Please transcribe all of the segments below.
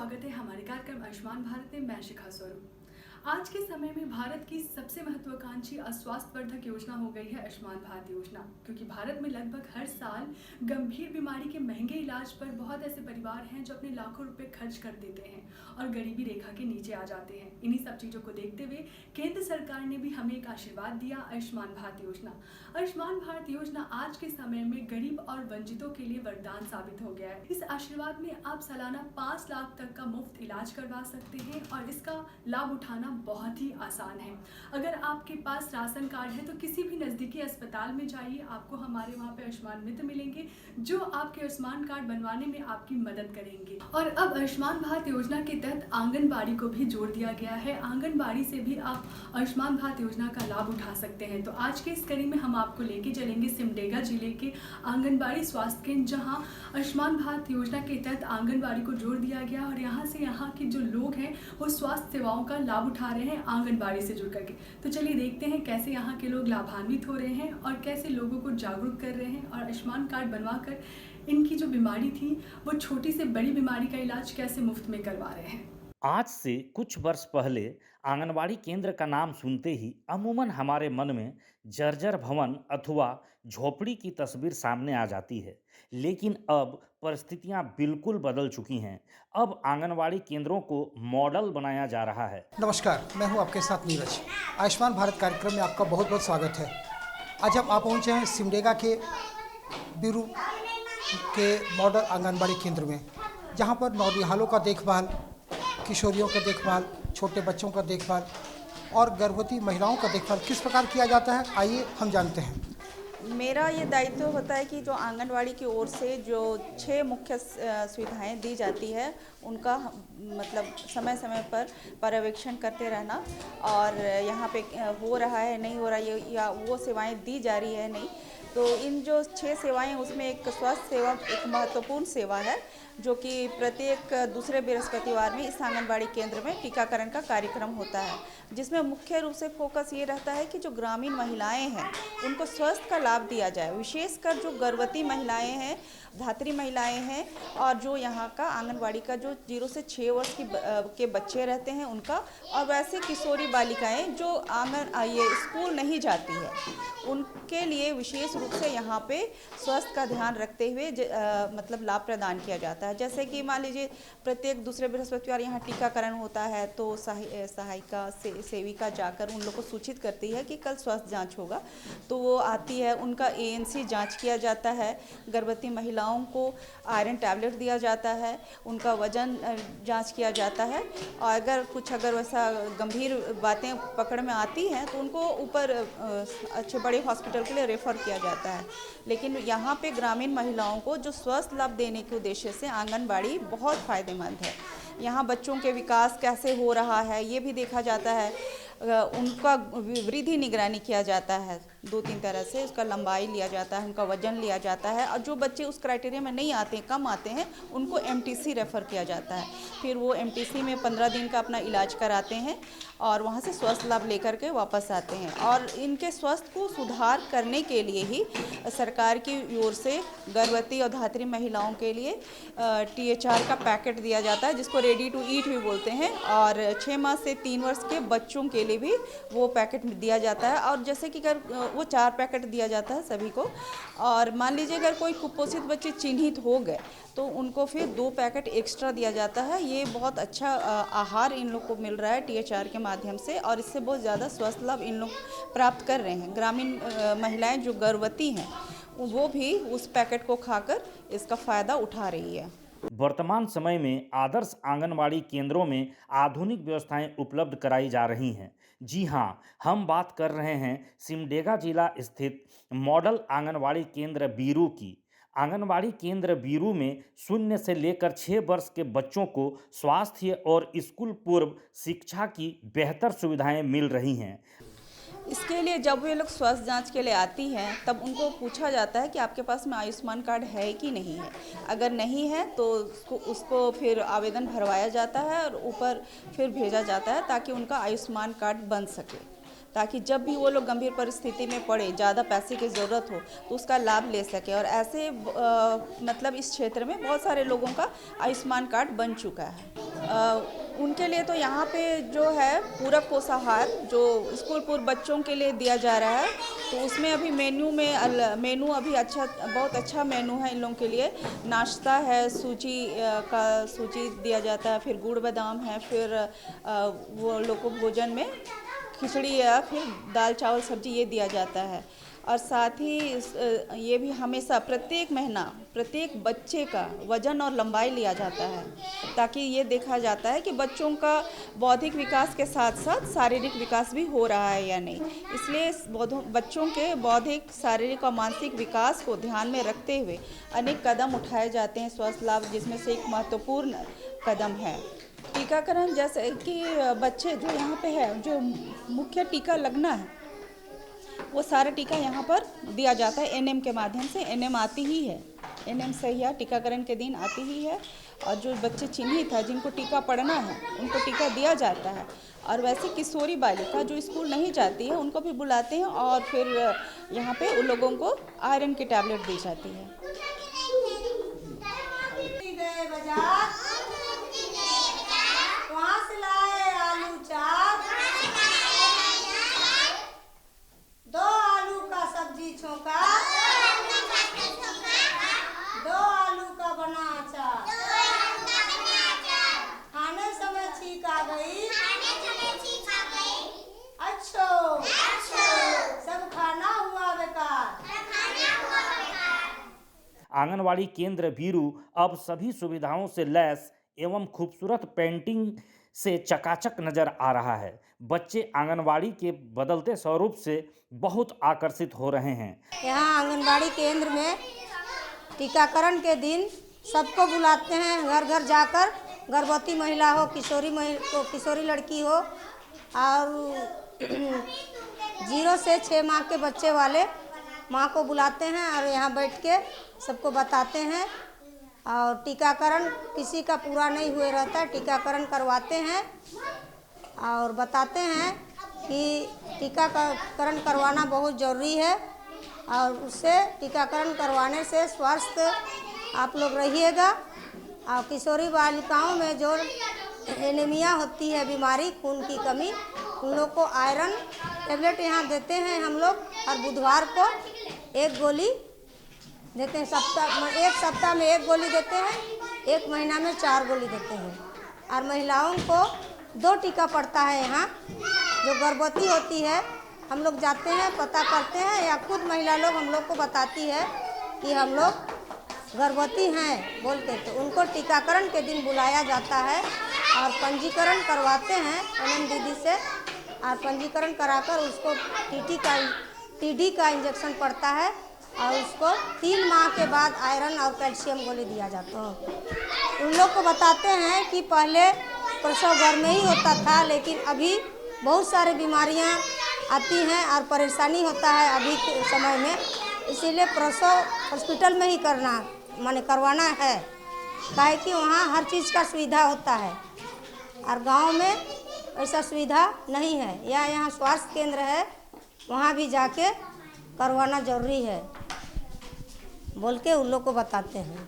स्वागत है हमारे कार्यक्रम आयुष्मान भारत में। मैं शिखा स्वरूप। आज के समय में भारत की सबसे महत्वाकांक्षी स्वास्थ्यवर्धक योजना हो गई है आयुष्मान भारत योजना, क्योंकि भारत में लगभग हर साल गंभीर बीमारी के महंगे इलाज पर बहुत ऐसे परिवार हैं जो अपने लाखों रुपए खर्च कर देते हैं और गरीबी रेखा के नीचे आ जाते हैं। इन्हीं सब चीज़ों को देखते हुए केंद्र सरकार ने भी हमें एक आशीर्वाद दिया, आयुष्मान भारत योजना। आयुष्मान भारत योजना आज के समय में गरीब और वंचितों के लिए वरदान साबित हो गया है। इस आशीर्वाद में आप सालाना 5 लाख तक का मुफ्त इलाज करवा सकते हैं और इसका लाभ उठाना बहुत ही आसान है। अगर आपके पास राशन कार्ड है तो किसी भी नज़दीकी अस्पताल में जाइए, आपको हमारे वहाँ पे आयुष्मान मित्र मिलेंगे जो आपके आयुष्मान कार्ड बनवाने में आपकी मदद करेंगे। और अब आयुष्मान भारत योजना के तहत आंगनबाड़ी को भी जोड़ दिया गया है। आंगनबाड़ी से भी आप आयुष्मान भारत योजना का लाभ उठा सकते हैं। तो आज के इस कड़ी में हम आपको लेके चलेंगे सिमडेगा जिले के आंगनबाड़ी स्वास्थ्य केंद्र, जहाँ आयुष्मान भारत योजना के तहत आंगनबाड़ी को जोड़ दिया गया और यहाँ से यहाँ के जो लोग हैं वो स्वास्थ्य सेवाओं का लाभ उठा रहे हैं आंगनबाड़ी से जुड़ करके। तो चलिए देखते हैं कैसे यहाँ के लोग लाभान्वित हो रहे हैं और कैसे लोगों को जागरूक कर रहे हैं और आयुष्मान कार्ड बनवाकर इनकी जो बीमारी थी वो छोटी से बड़ी बीमारी का इलाज कैसे मुफ्त में करवा रहे हैं। आज से कुछ वर्ष पहले आंगनवाड़ी केंद्र का नाम सुनते ही अमूमन हमारे मन में जर्जर भवन अथवा झोपड़ी की तस्वीर सामने आ जाती है। लेकिन अब परिस्थितियां बिल्कुल बदल चुकी हैं। अब आंगनवाड़ी केंद्रों को मॉडल बनाया जा रहा है। नमस्कार, मैं हूं आपके साथ नीरज। आयुष्मान भारत कार्यक्रम में आपका बहुत बहुत स्वागत है। आज हम आप पहुंचे हैं सिमडेगा के बीरू के मॉडल आंगनबाड़ी केंद्र में, जहां पर नौनिहालों का देखभाल, किशोरियों का देखभाल, छोटे बच्चों का देखभाल और गर्भवती महिलाओं का देखभाल किस प्रकार किया जाता है, आइए हम जानते हैं। मेरा ये दायित्व होता है कि जो आंगनवाड़ी की ओर से जो 6 मुख्य सुविधाएं दी जाती है उनका मतलब समय समय पर पर्यवेक्षण करते रहना और यहाँ पे हो रहा है नहीं हो रहा है या वो सेवाएं दी जा रही है नहीं। तो इन जो 6 सेवाएं उसमें एक स्वास्थ्य सेवा एक महत्वपूर्ण सेवा है, जो कि प्रत्येक दूसरे बृहस्पतिवार में इस आंगनबाड़ी केंद्र में टीकाकरण का कार्यक्रम होता है, जिसमें मुख्य रूप से फोकस ये रहता है कि जो ग्रामीण महिलाएं हैं उनको स्वास्थ्य का लाभ दिया जाए। विशेषकर जो गर्भवती महिलाएं हैं, धात्री महिलाएं हैं और जो यहाँ का आंगनबाड़ी का जो 0 से 6 वर्ष के बच्चे रहते हैं उनका, और वैसे किशोरी बालिकाएं जो ये स्कूल नहीं जाती है उनके लिए विशेष रूप से यहाँ पे स्वास्थ्य का ध्यान रखते हुए मतलब लाभ प्रदान किया जाता है। जैसे कि मान लीजिए प्रत्येक दूसरे बृहस्पतिवार यहाँ टीकाकरण होता है तो सहायिका सेविका जाकर उन लोग को सूचित करती है कि कल स्वास्थ्य जांच होगा, तो वो आती है, उनका ANC जांच किया जाता है। गर्भवती महिलाओं को आयरन टैबलेट दिया जाता है, उनका वजन जांच किया जाता है और अगर वैसा गंभीर बातें पकड़ में आती हैं तो उनको ऊपर अच्छे बड़े हॉस्पिटल के लिए रेफ़र किया जाता है। लेकिन यहाँ पे ग्रामीण महिलाओं को जो स्वास्थ्य लाभ देने के उद्देश्य से आंगनबाड़ी बहुत फ़ायदेमंद है। यहाँ बच्चों के विकास कैसे हो रहा है ये भी देखा जाता है, उनका वृद्धि निगरानी किया जाता है 2-3 तरह से। उसका लंबाई लिया जाता है, उनका वजन लिया जाता है और जो बच्चे उस क्राइटेरिया में नहीं आते, कम आते हैं, उनको MTC रेफ़र किया जाता है। फिर वो MTC में 15 दिन का अपना इलाज कराते हैं और वहाँ से स्वास्थ्य लाभ लेकर के वापस आते हैं। और इनके स्वास्थ्य को सुधार करने के लिए ही सरकार की ओर से गर्भवती और धात्री महिलाओं के लिए THR का पैकेट दिया जाता है, जिसको रेडी टू ईट भी बोलते हैं, और 6 माह से 3 वर्ष के बच्चों के लिए भी वो पैकेट दिया जाता है। और जैसे कि अगर वो 4 पैकेट दिया जाता है सभी को, और मान लीजिए अगर कोई कुपोषित बच्चे चिन्हित हो गए तो उनको फिर 2 पैकेट एक्स्ट्रा दिया जाता है। ये बहुत अच्छा आहार इन लोग को मिल रहा है THR के माध्यम से और इससे बहुत ज़्यादा स्वास्थ्य लाभ इन लोग प्राप्त कर रहे हैं। ग्रामीण महिलाएं जो गर्भवती हैं वो भी उस पैकेट को खाकर इसका फ़ायदा उठा रही है। वर्तमान समय में आदर्श आंगनवाड़ी केंद्रों में आधुनिक व्यवस्थाएं उपलब्ध कराई जा रही हैं। जी हाँ, हम बात कर रहे हैं सिमडेगा जिला स्थित मॉडल आंगनवाड़ी केंद्र बीरू की। आंगनवाड़ी केंद्र बीरू में 0 से लेकर 6 वर्ष के बच्चों को स्वास्थ्य और स्कूल पूर्व शिक्षा की बेहतर सुविधाएं मिल रही हैं। इसके लिए जब वे लोग स्वास्थ्य जांच के लिए आती हैं तब उनको पूछा जाता है कि आपके पास में आयुष्मान कार्ड है कि नहीं है। अगर नहीं है तो उसको फिर आवेदन भरवाया जाता है और ऊपर फिर भेजा जाता है ताकि उनका आयुष्मान कार्ड बन सके। ताकि जब भी वो लोग गंभीर परिस्थिति में पड़े, ज़्यादा पैसे की ज़रूरत हो तो उसका लाभ ले सके। और ऐसे मतलब इस क्षेत्र में बहुत सारे लोगों का आयुष्मान कार्ड बन चुका है। उनके लिए तो यहाँ पे जो है पूरक पोषाहार जो स्कूल पूर्व बच्चों के लिए दिया जा रहा है, तो उसमें अभी मेनू अभी बहुत अच्छा मेनू है इन लोगों के लिए। नाश्ता है, सूजी दिया जाता है, फिर गुड़ बादाम है, फिर वो लोग को भोजन में खिचड़ी या फिर दाल चावल सब्जी ये दिया जाता है। और साथ ही ये भी हमेशा प्रत्येक महीना प्रत्येक बच्चे का वजन और लंबाई लिया जाता है, ताकि ये देखा जाता है कि बच्चों का बौद्धिक विकास के साथ साथ शारीरिक विकास भी हो रहा है या नहीं। इसलिए बच्चों के बौद्धिक, शारीरिक और मानसिक विकास को ध्यान में रखते हुए अनेक कदम उठाए जाते हैं स्वास्थ्य लाभ, जिसमें से एक महत्वपूर्ण कदम है टीकाकरण। जैसे कि बच्चे जो यहाँ पे है, जो मुख्य टीका लगना है वो सारा टीका यहाँ पर दिया जाता है एनएम के माध्यम से। एनएम आती ही है, एनएम सहिया टीकाकरण के दिन आती ही है। और जो बच्चे चिन्हित है जिनको टीका पड़ना है उनको टीका दिया जाता है। और वैसे किशोरी बालिका जो स्कूल नहीं जाती है उनको भी बुलाते हैं और फिर यहाँ पे उन लोगों को आयरन की टैबलेट दी जाती है। वहाँ से लाए आलू चाप, 2 आलू का सब्जी छोंका, 2 आलू का बना अचार। खाने समय छींक आ गई, अच्छो सब खाना हुआ बेकार। आंगनवाड़ी केंद्र बीरू अब सभी सुविधाओं से लैस एवं खूबसूरत पेंटिंग से चकाचक नजर आ रहा है। बच्चे आंगनवाड़ी के बदलते स्वरूप से बहुत आकर्षित हो रहे हैं। यहाँ आंगनबाड़ी केंद्र में टीकाकरण के दिन सबको बुलाते हैं, घर घर जाकर, गर्भवती महिला हो, किशोरी लड़की हो और 0 से 6 माह के बच्चे वाले माँ को बुलाते हैं और यहाँ बैठ के सबको बताते हैं। और टीकाकरण किसी का पूरा नहीं हुए रहता, टीकाकरण करवाते हैं और बताते हैं कि टीकाकरण करवाना बहुत ज़रूरी है और उससे टीकाकरण करवाने से स्वस्थ आप लोग रहिएगा। और किशोरी बालिकाओं में जो एनीमिया होती है बीमारी, खून की कमी, उन लोग को आयरन टेबलेट यहाँ देते हैं हम लोग। हर बुधवार को 1 गोली देते हैं, एक सप्ताह में 1 गोली देते हैं, 1 महीना में 4 गोली देते हैं। और महिलाओं को 2 टीका पड़ता है यहाँ। जो गर्भवती होती है हम लोग जाते हैं, पता करते हैं, या खुद महिला लोग हम लोग को बताती है कि हम लोग गर्भवती हैं बोल के, तो उनको टीकाकरण के दिन बुलाया जाता है और पंजीकरण करवाते हैं एनएम दीदी से। और पंजीकरण कराकर उसको टीडी का इंजेक्शन पड़ता है और उसको 3 माह के बाद आयरन और कैल्शियम गोली दिया जाता है। उन लोग को बताते हैं कि पहले प्रसव घर में ही होता था, लेकिन अभी बहुत सारी बीमारियां आती हैं और परेशानी होता है अभी के समय में, इसीलिए प्रसव हॉस्पिटल में ही करवाना है, काहे कि वहाँ हर चीज़ का सुविधा होता है और गांव में ऐसा सुविधा नहीं है। या यहाँ स्वास्थ्य केंद्र है, वहाँ भी जाके करवाना जरूरी है बोल के उन लोग को बताते हैं।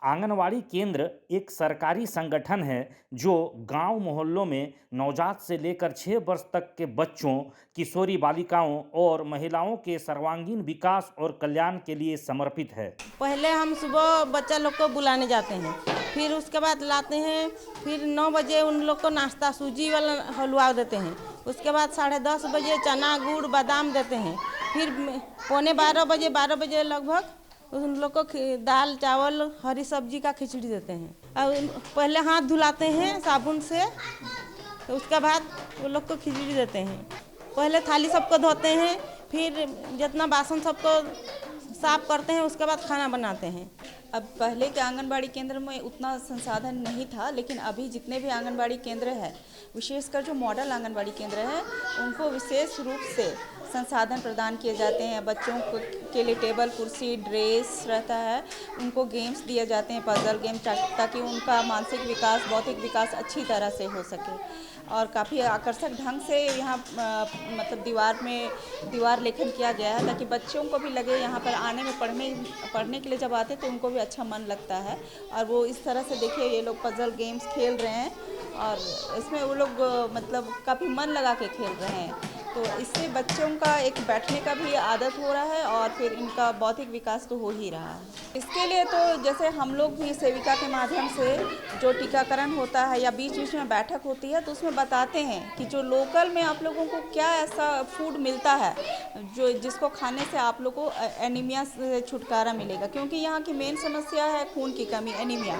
आंगनवाड़ी केंद्र एक सरकारी संगठन है जो गांव मोहल्लों में नवजात से लेकर 6 वर्ष तक के बच्चों, किशोरी बालिकाओं और महिलाओं के सर्वांगीण विकास और कल्याण के लिए समर्पित है। पहले हम सुबह बच्चा लोग को बुलाने जाते हैं, फिर उसके बाद लाते हैं, फिर 9 बजे उन लोग को नाश्ता सूजी वाला हलवा देते हैं, उसके बाद 10:30 बजे चना गुड़ बादाम देते हैं, फिर 11:15 बजे लगभग उन लोग को दाल चावल हरी सब्जी का खिचड़ी देते हैं। और पहले हाथ धुलाते हैं साबुन से, तो उसके बाद वो लोग को खिचड़ी देते हैं। पहले थाली सबको धोते हैं, फिर जितना बासन सबको साफ करते हैं, उसके बाद खाना बनाते हैं। अब पहले के आंगनबाड़ी केंद्र में उतना संसाधन नहीं था, लेकिन अभी जितने भी आंगनबाड़ी केंद्र है, विशेषकर जो मॉडल आंगनबाड़ी केंद्र है, उनको विशेष रूप से संसाधन प्रदान किए जाते हैं। बच्चों को के लिए टेबल कुर्सी ड्रेस रहता है, उनको गेम्स दिए जाते हैं, पजल गेम, ताकि उनका मानसिक विकास बौद्धिक विकास अच्छी तरह से हो सके। और काफ़ी आकर्षक ढंग से यहाँ मतलब दीवार लेखन किया गया है, ताकि बच्चों को भी लगे यहाँ पर आने में पढ़ने के लिए जब आते हैं तो उनको भी अच्छा मन लगता है। और वो इस तरह से देखिए ये लोग पजल गेम्स खेल रहे हैं और इसमें वो लोग मतलब काफ़ी मन लगा के खेल रहे हैं। तो इससे बच्चों का एक बैठने का भी आदत हो रहा है और फिर इनका बौद्धिक विकास तो हो ही रहा है। इसके लिए तो जैसे हम लोग भी सेविका के माध्यम से जो टीकाकरण होता है या बीच बीच में बैठक होती है तो उसमें बताते हैं कि जो लोकल में आप लोगों को क्या ऐसा फूड मिलता है जो जिसको खाने से आप लोग को एनीमिया से छुटकारा मिलेगा, क्योंकि यहाँ की मेन समस्या है खून की कमी, एनीमिया।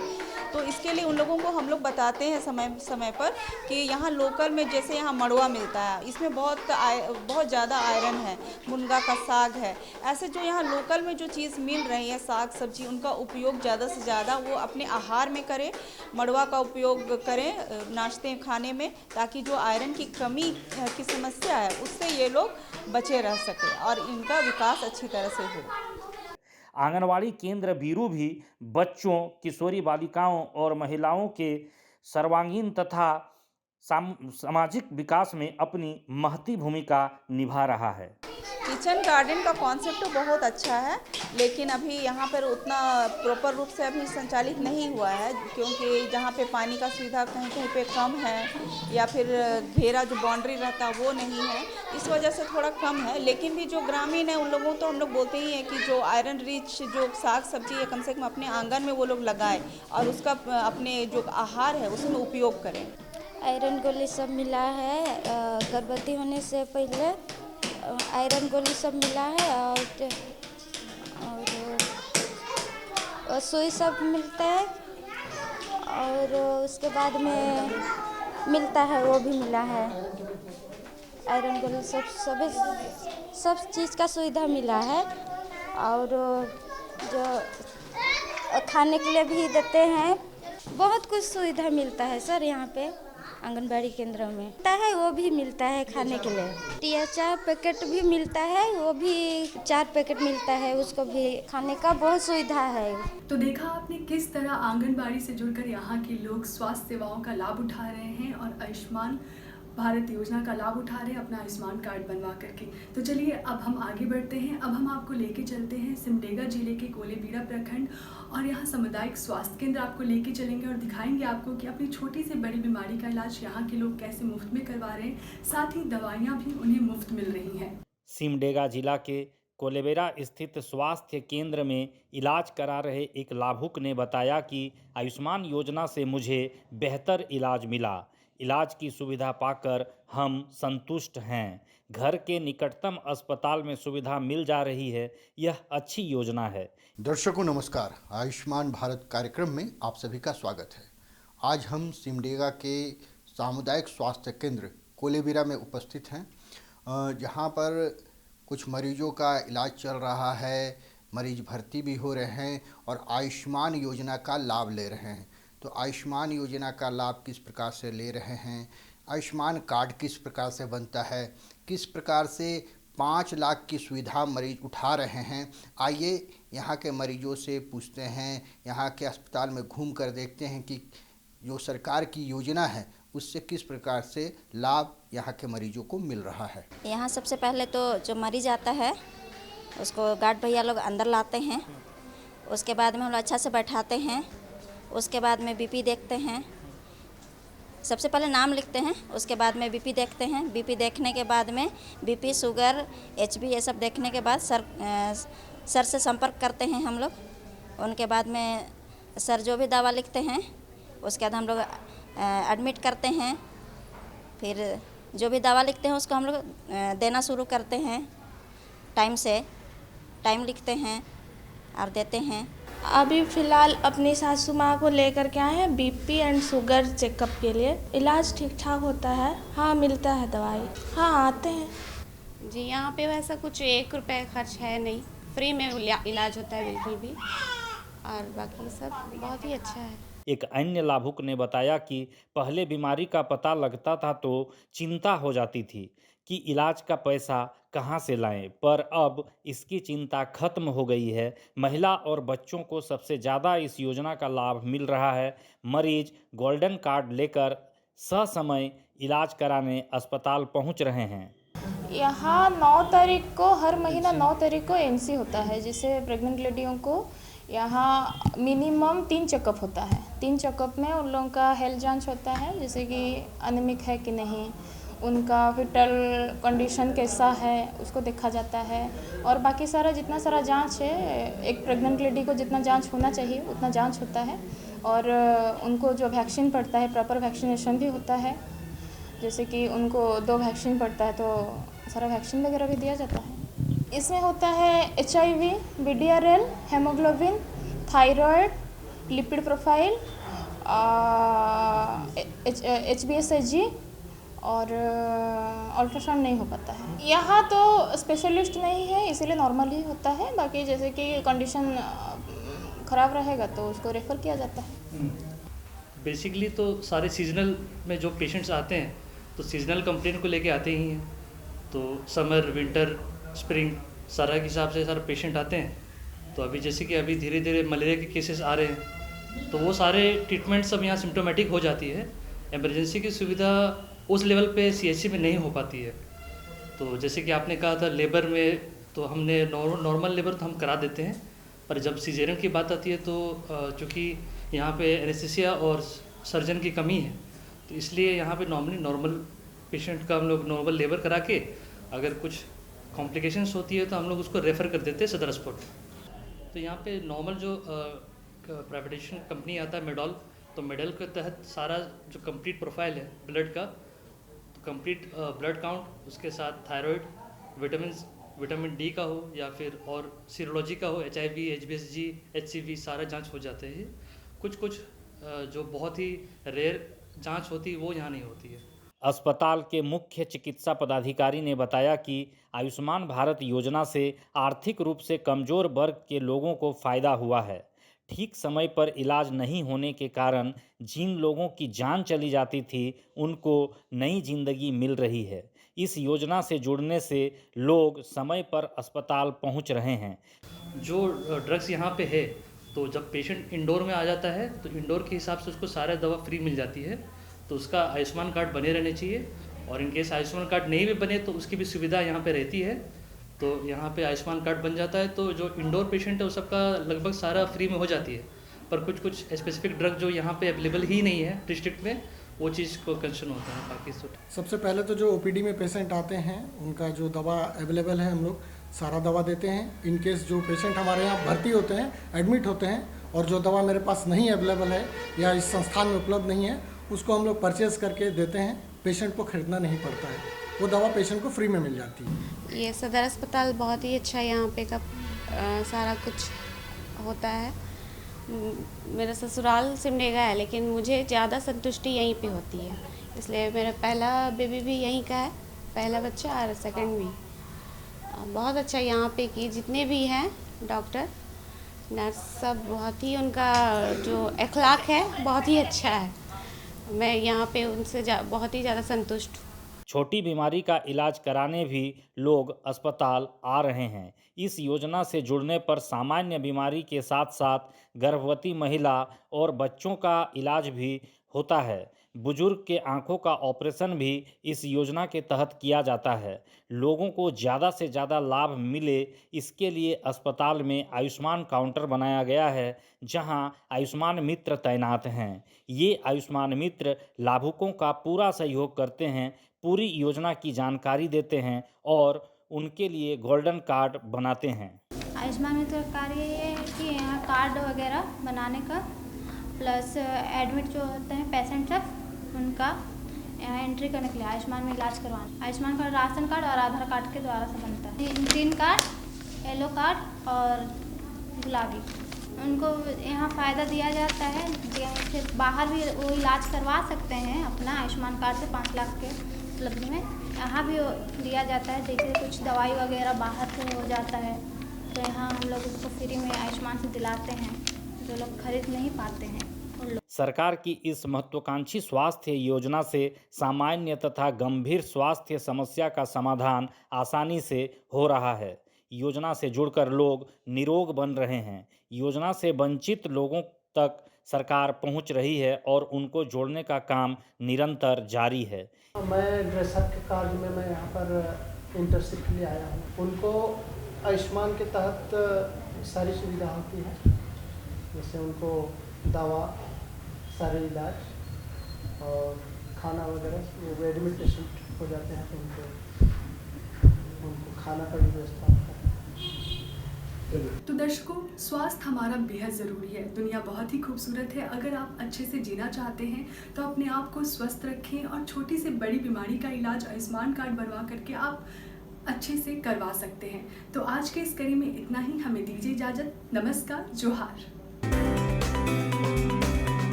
तो इसके लिए उन लोगों को हम लोग बताते हैं समय समय पर कि यहाँ लोकल में जैसे यहाँ मड़ुआ मिलता है, इसमें बहुत ज़्यादा आयरन है, मुनगा का साग है, ऐसे जो यहाँ लोकल में जो चीज़ मिल रही है साग सब्जी, उनका उपयोग ज़्यादा से ज़्यादा वो अपने आहार में करें, मड़ुआ का उपयोग करें नाश्ते खाने में, ताकि जो आयरन की कमी की समस्या है उससे ये लोग बचे रह सकें और इनका विकास अच्छी तरह से हो। आंगनवाड़ी केंद्र बीरू भी बच्चों, किशोरी बालिकाओं और महिलाओं के सर्वांगीण तथा सामाजिक विकास में अपनी महती भूमिका निभा रहा है। किचन गार्डन का कॉन्सेप्ट तो बहुत अच्छा है, लेकिन अभी यहाँ पर उतना प्रॉपर रूप से अभी संचालित नहीं हुआ है, क्योंकि जहाँ पे पानी का सुविधा कहीं कहीं पे कम है या फिर घेरा जो बाउंड्री रहता है वो नहीं है, इस वजह से थोड़ा कम है। लेकिन भी जो ग्रामीण है उन लोगों तो हम लोग बोलते ही हैं कि जो आयरन रिच जो साग सब्जी है कम से कम अपने आंगन में वो लोग लगाएं और उसका अपने जो आहार है उसमें उपयोग करें। आयरन गोली सब मिला है, गर्भवती होने से पहले आयरन गोली सब मिला है और सुई सब मिलता है और उसके बाद में मिलता है वो भी मिला है। आयरन गोली सब चीज़ का सुविधा मिला है और जो खाने के लिए भी देते हैं, बहुत कुछ सुविधा मिलता है सर यहाँ पे आंगनबाड़ी केंद्रों में मिलता है, वो भी मिलता है खाने के लिए। THR पैकेट भी मिलता है, वो भी 4 पैकेट मिलता है, उसको भी खाने का बहुत सुविधा है। तो देखा आपने किस तरह आंगनबाड़ी से जुड़कर यहाँ के लोग स्वास्थ्य सेवाओं का लाभ उठा रहे हैं और आयुष्मान भारत योजना का लाभ उठा रहे हैं अपना आयुष्मान कार्ड बनवा करके। तो चलिए अब हम आगे बढ़ते हैं। अब हम आपको लेके चलते हैं सिमडेगा जिले के कोलेबिरा प्रखंड और यहाँ सामुदायिक स्वास्थ्य केंद्र आपको लेके चलेंगे और दिखाएंगे आपको कि अपनी छोटी से बड़ी बीमारी का इलाज यहाँ के लोग कैसे मुफ्त में करवा रहे हैं, साथ ही दवाइयाँ भी उन्हें मुफ्त मिल रही हैं। सिमडेगा जिला के कोलेबिरा स्थित स्वास्थ्य केंद्र में इलाज करा रहे एक लाभुक ने बताया कि आयुष्मान योजना से मुझे बेहतर इलाज मिला। इलाज की सुविधा पाकर हम संतुष्ट हैं। घर के निकटतम अस्पताल में सुविधा मिल जा रही है, यह अच्छी योजना है। दर्शकों नमस्कार, आयुष्मान भारत कार्यक्रम में आप सभी का स्वागत है। आज हम सिमडेगा के सामुदायिक स्वास्थ्य केंद्र कोलेबिरा में उपस्थित हैं, जहां पर कुछ मरीजों का इलाज चल रहा है, मरीज भर्ती भी हो रहे हैं और आयुष्मान योजना का लाभ ले रहे हैं। तो आयुष्मान योजना का लाभ किस प्रकार से ले रहे हैं, आयुष्मान कार्ड किस प्रकार से बनता है, किस प्रकार से 5 लाख की सुविधा मरीज उठा रहे हैं, आइए यहाँ के मरीजों से पूछते हैं, यहाँ के अस्पताल में घूम कर देखते हैं कि जो सरकार की योजना है उससे किस प्रकार से लाभ यहाँ के मरीजों को मिल रहा है। यहाँ सबसे पहले तो जो मरीज आता है उसको गार्ड भैया लोग अंदर लाते हैं, उसके बाद में हम लोग अच्छा से बैठाते हैं, उसके बाद में बीपी देखते हैं, सबसे पहले नाम लिखते हैं, उसके बाद में बीपी देखते हैं, बीपी देखने के बाद में बीपी शुगर HB ये सब देखने के बाद सर से संपर्क करते हैं हम लोग। उनके बाद में सर जो भी दवा लिखते हैं उसके बाद हम लोग एडमिट करते हैं, फिर जो भी दवा लिखते हैं उसको हम लोग देना शुरू करते हैं, टाइम से टाइम लिखते हैं और देते हैं। अभी फ़िलहाल अपनी सासू माँ को लेकर के आए हैं बीपी एंड शुगर चेकअप के लिए। इलाज ठीक ठाक होता है, हाँ मिलता है दवाई, हाँ आते हैं जी। यहाँ पे वैसा कुछ 1 रुपये खर्च है नहीं, फ्री में इलाज होता है बिल्कुल भी, और बाकी सब बहुत ही अच्छा है। एक अन्य लाभुक ने बताया कि पहले बीमारी का पता लगता था तो चिंता हो जाती थी कि इलाज का पैसा कहाँ से लाएं, पर अब इसकी चिंता खत्म हो गई है। महिला और बच्चों को सबसे ज़्यादा इस योजना का लाभ मिल रहा है। मरीज गोल्डन कार्ड लेकर ससमय इलाज कराने अस्पताल पहुंच रहे हैं। यहाँ 9 तारीख को, हर महीना 9 तारीख को एमसी होता है, जिससे प्रेग्नेंट लेडियों को यहाँ मिनिमम 3 चेकअप होता है। 3 चेकअप में उन लोगों का हेल्थ जांच होता है, जैसे कि एनीमिक है कि नहीं, उनका फिटल कंडीशन कैसा है उसको देखा जाता है, और बाकी सारा जितना सारा जांच है, एक प्रेग्नेंट लेडी को जितना जांच होना चाहिए उतना जांच होता है। और उनको जो वैक्सीन पड़ता है, प्रॉपर वैक्सीनेशन भी होता है, जैसे कि उनको 2 वैक्सीन पड़ता है तो सारा वैक्सीन वगैरह भी दिया जाता है। इसमें होता है HIV, BDRL, haemoglobin, thyroid, lipid profile, HbA1c और अल्ट्रासाउंड नहीं हो पाता है। यहाँ तो स्पेशलिस्ट नहीं है, इसीलिए नॉर्मल ही होता है। बाकी जैसे कि कंडीशन ख़राब रहेगा तो उसको रेफ़र किया जाता है। बेसिकली तो सारे सीजनल में जो पेशेंट्स आते हैं तो सीजनल कंप्लेंट को लेके आते ही हैं। तो समर, विंटर, स्प्रिंग सारा के हिसाब से सारे पेशेंट आते हैं। तो अभी जैसे कि अभी धीरे धीरे मलेरिया के केसेस आ रहे हैं, तो वो सारे ट्रीटमेंट सब यहाँ सिम्टोमेटिक हो जाती है। इमरजेंसी की सुविधा उस लेवल पे CHC में नहीं हो पाती है। तो जैसे कि आपने कहा था लेबर में, तो हमने नॉर्मल लेबर तो हम करा देते हैं, पर जब सीजेरियन की बात आती है तो चूँकि यहाँ पे एनेस्थीसिया और सर्जन की कमी है, तो इसलिए यहाँ पे नॉर्मल पेशेंट का हम लोग नॉर्मल लेबर करा के, अगर कुछ कॉम्प्लिकेशंस होती है तो हम लोग उसको रेफ़र कर देते हैं सदर अस्पताल। तो यहाँ पे नॉर्मल जो प्राइवेटाइजेशन कंपनी आता है मेडॉल, तो मेडल के तहत सारा जो कंप्लीट प्रोफाइल है ब्लड का, तो कंप्लीट ब्लड काउंट, उसके साथ थायराइड, विटामिन D का हो या फिर और सीरोलॉजी का हो, HIV, HbA1c, HCV सारा जांच हो जाते हैं। कुछ जो बहुत ही रेयर जांच होती है वो यहाँ नहीं होती है। अस्पताल के मुख्य चिकित्सा पदाधिकारी ने बताया कि आयुष्मान भारत योजना से आर्थिक रूप से कमजोर वर्ग के लोगों को फायदा हुआ है। ठीक समय पर इलाज नहीं होने के कारण जिन लोगों की जान चली जाती थी उनको नई जिंदगी मिल रही है। इस योजना से जुड़ने से लोग समय पर अस्पताल पहुंच रहे हैं। जो ड्रग्स यहाँ पे है, तो जब पेशेंट इंडोर में आ जाता है तो इंडोर के हिसाब से उसको सारा दवा फ्री मिल जाती है। तो उसका आयुष्मान कार्ड बने रहने चाहिए, और इनकेस आयुष्मान कार्ड नहीं भी बने तो उसकी भी सुविधा यहाँ पे रहती है। तो यहाँ पे आयुष्मान कार्ड बन जाता है तो जो इंडोर पेशेंट है वो सबका लगभग सारा फ्री में हो जाती है। पर कुछ स्पेसिफिक ड्रग जो यहाँ पे अवेलेबल ही नहीं है डिस्ट्रिक्ट में, वो चीज़ को कंसर्न होता है। बाकी सबसे पहले तो जो OPD में पेशेंट आते हैं उनका जो दवा अवेलेबल है हम लोग सारा दवा देते हैं। इनकेस जो पेशेंट हमारे यहाँ भर्ती होते हैं, एडमिट होते हैं, और जो दवा मेरे पास नहीं अवेलेबल है या इस संस्थान में उपलब्ध नहीं है, उसको हम लोग परचेज़ करके देते हैं। पेशेंट को खरीदना नहीं पड़ता है, वो दवा पेशेंट को फ्री में मिल जाती है। ये सदर अस्पताल बहुत ही अच्छा है, यहाँ पे का सारा कुछ होता है। मेरा ससुराल सिमडेगा है, लेकिन मुझे ज़्यादा संतुष्टि यहीं पे होती है, इसलिए मेरा पहला बेबी भी यहीं का है, पहला बच्चा और सेकंड भी। बहुत अच्छा यहाँ पे कि जितने भी हैं डॉक्टर नर्स सब, बहुत ही उनका जो अखलाक है बहुत ही अच्छा है। मैं यहाँ पे उनसे बहुत ही ज़्यादा संतुष्ट हूँ। छोटी बीमारी का इलाज कराने भी लोग अस्पताल आ रहे हैं। इस योजना से जुड़ने पर सामान्य बीमारी के साथ साथ गर्भवती महिला और बच्चों का इलाज भी होता है। बुजुर्ग के आंखों का ऑपरेशन भी इस योजना के तहत किया जाता है। लोगों को ज़्यादा से ज़्यादा लाभ मिले, इसके लिए अस्पताल में आयुष्मान काउंटर बनाया गया है, जहां आयुष्मान मित्र तैनात हैं। ये आयुष्मान मित्र लाभुकों का पूरा सहयोग करते हैं, पूरी योजना की जानकारी देते हैं और उनके लिए गोल्डन कार्ड बनाते हैं। आयुष्मान मित्र कार्य ये है कि यहाँ कार्ड वगैरह बनाने का, प्लस एडमिट जो होते हैं पेशेंट सब, उनका यहाँ एंट्री करने के लिए आयुष्मान में इलाज करवाना। आयुष्मान कार्ड राशन कार्ड और आधार कार्ड के द्वारा से बनता है। ग्रीन कार्ड, येलो कार्ड और गुलाबी, उनको यहाँ फ़ायदा दिया जाता है। जैसे बाहर भी वो इलाज करवा सकते हैं अपना आयुष्मान कार्ड से 5 लाख के उपलब्धि में, यहाँ भी दिया जाता है। जैसे कुछ दवाई वगैरह बाहर से हो जाता है तो यहाँ हम लोग उसको फ्री में आयुष्मान से दिलाते हैं, जो लोग खरीद नहीं पाते हैं। सरकार की इस महत्वाकांक्षी स्वास्थ्य योजना से सामान्य तथा गंभीर स्वास्थ्य समस्या का समाधान आसानी से हो रहा है। योजना से जुड़कर लोग निरोग बन रहे हैं। योजना से वंचित लोगों तक सरकार पहुंच रही है और उनको जोड़ने का काम निरंतर जारी है। मैं ड्रेसअप के कार्य में मैं यहाँ पर इंटर्नशिप के लिए आया हूँ। उनको आयुष्मान के तहत सारी सुविधा होती है, जैसे उनको दवा, सारे इलाज और खाना वगैरह। वो एडमिट पेशेंट हो जाते हैं तो उनको खाना का भी व्यवस्था होता है। तो दर्शकों, स्वास्थ्य हमारा बेहद ज़रूरी है। दुनिया बहुत ही खूबसूरत है। अगर आप अच्छे से जीना चाहते हैं तो अपने आप को स्वस्थ रखें और छोटी से बड़ी बीमारी का इलाज आयुष्मान कार्ड बनवा करके आप अच्छे से करवा सकते हैं। तो आज के इस कड़ी में इतना ही। हमें दीजिए इजाज़त। नमस्कार, जोहार।